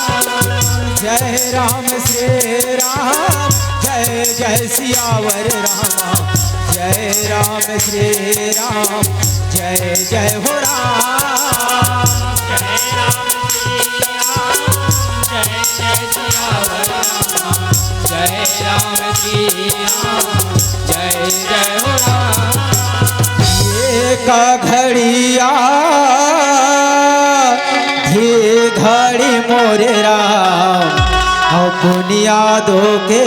जय राम श्री राम जय जय सियावर रामा जय राम श्री राम जय जय हो राम जय राम श्री राम जय जय सियावर रामा जय राम श्री राम जय जय हो राम एक घड़िया ये घड़ी मोरे राम और बुनियादों के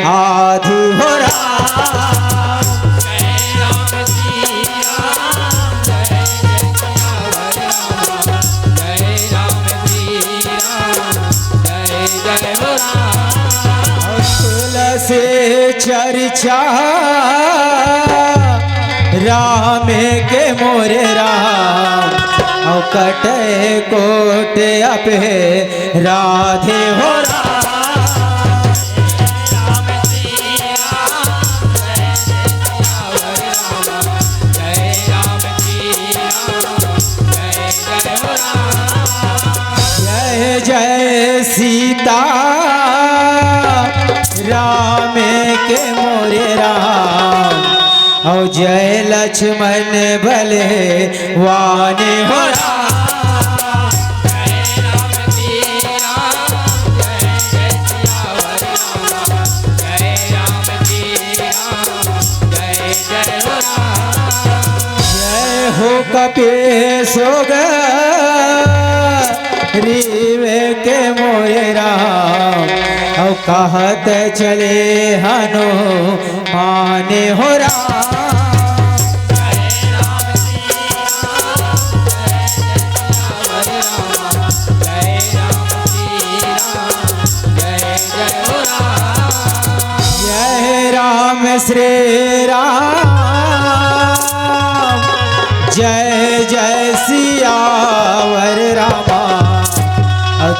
आधु हो राम जय राम श्री राम जय जय सियावर रामा जय राम श्री राम जय जय हो राम और तुलसी चर्चा राम के मोरे राम और कटे कोट अपे राधे हो राम राम श्री राम जय सियावर रामा जय राम श्री राम जय जय हो राम जय जय सीता राम के मोरे राम और जय लक्ष्मण भले वाने हो राम जय राम श्री राम जय जय सियावर रामा जय राम श्री राम जय जय हो राम जय हो कपीसोग रीवे के मोरे राम और कहत चले हनो माने हो राम श्री राम जय जय सियावर रामा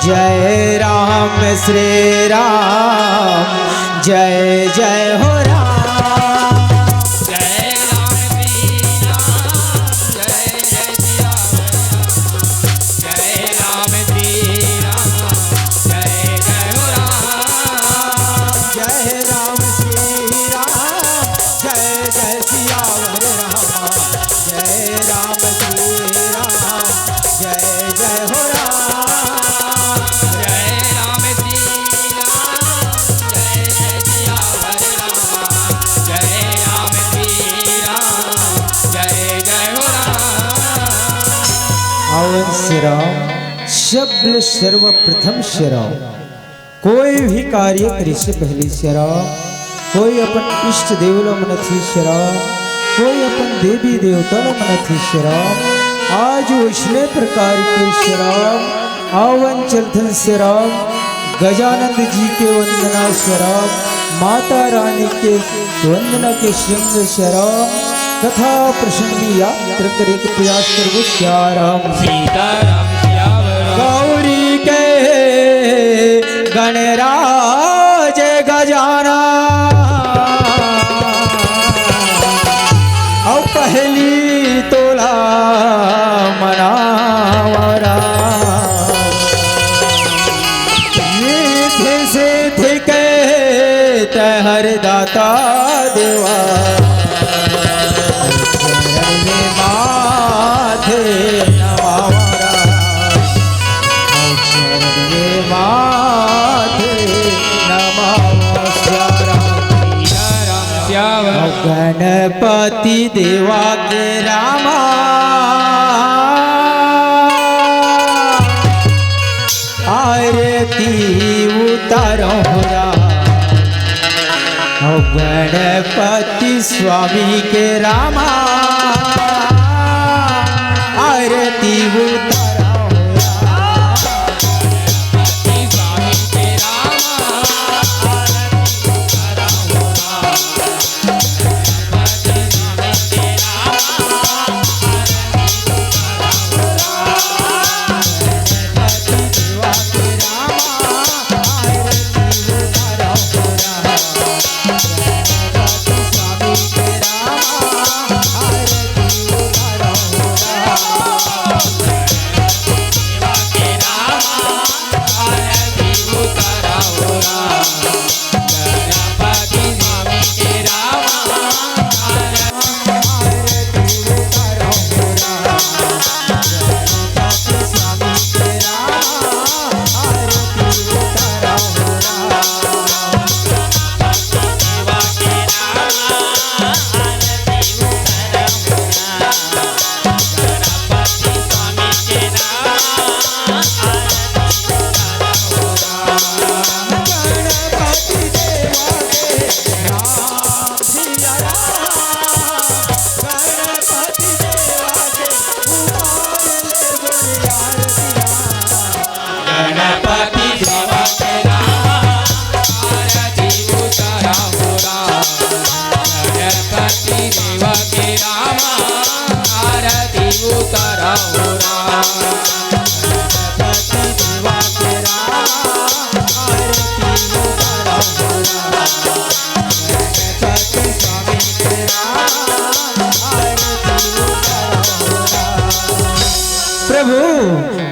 जय राम श्री राम जय जय हो राम जय राम श्री राम जय जय सियावर जय राम श्री राम जय जय हो राम जय राम श्री राम जय जय सियावर रामा जय राम श्री राम जय जय हो राम जय राम श्री राम जय जय सियावर रामा जय राम श्री राम जय जय हो राम आवन श्री राम शब्द सर्वप्रथम श्री राम कोई भी कार्य करे से पहले श्री राम कोई अपन इष्ट देवला मनथी श्री राम कोई अपन देवी देवता मनथी श्री राम आज उसने प्रकार के श्री राम आवन चलथन श्री राम गजानंद जी के वंदना श्री राम माता रानी के वंदना के संग श्री राम कथा प्रसंग यात्रा करे के प्रयास करबो श्याराम सीताराम गौरी के गणराज गजाना और पहली तोला मनावरा से थे तहर दाता देवा माथे नवावरा गणपति देवा के रामा आरती उतारो गणपति स्वामी के रामा आरती उतारो प्रभु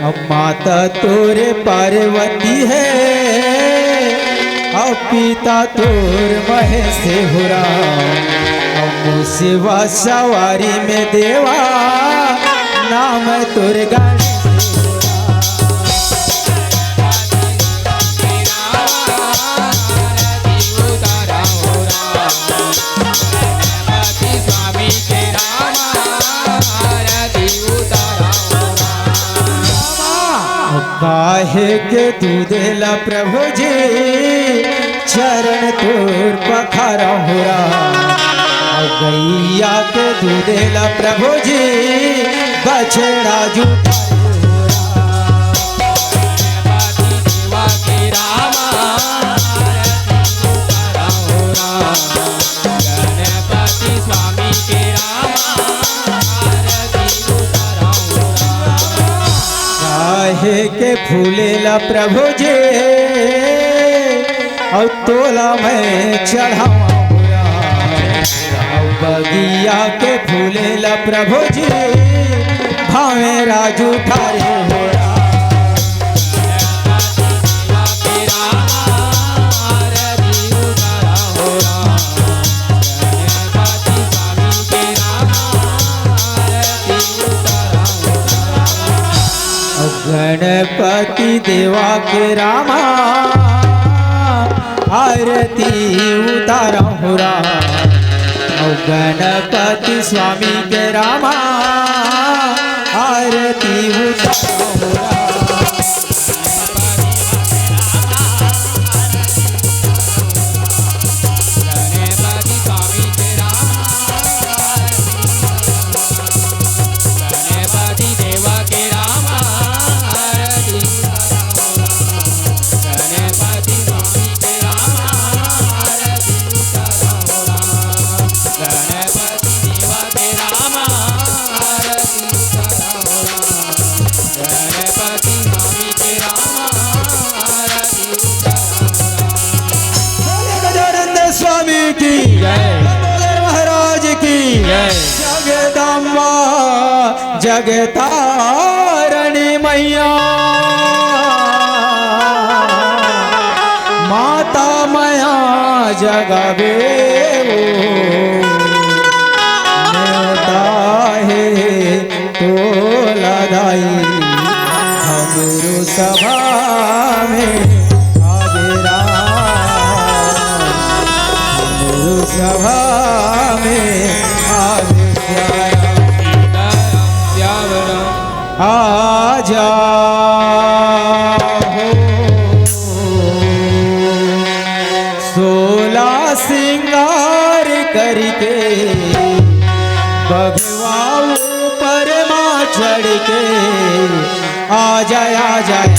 अब माता तोरे पार्वती है, अब पिता तोर महेश हुरा, अब शिवा सवारी में देवा नाम तोर गाने काहे के तू देला प्रभु जी चरण तोर पखारा होरा, गैया के तू देला प्रभु जी बछड़ा जूठा के फूलेला प्रभु जी और तोला मैं चढ़ावा हुआ, बगिया के फूलेला प्रभु जी भावे राजू ठारे हो गणपति देवा के रामा आरती उतारा हुरा, गणपति स्वामी के रामा आरती उतारा हुरा। महाराज की जगदम्बा जगतारणी मैया माता मया जगावे है तो लदाई हमरो सभा में सभा में आजा सोला सिंगार करके भगवा ऊपर माँ चढ़ के आ जाए आ जाए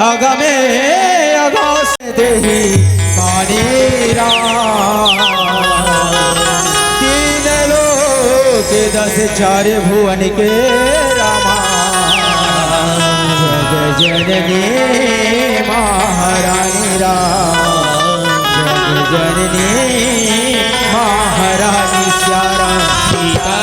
अगमे अगास देही मानी राम। तीन लोक दस चार भुवन के रामा जग जननी महारानी राम। जग जननी महारानी श्यारा सीता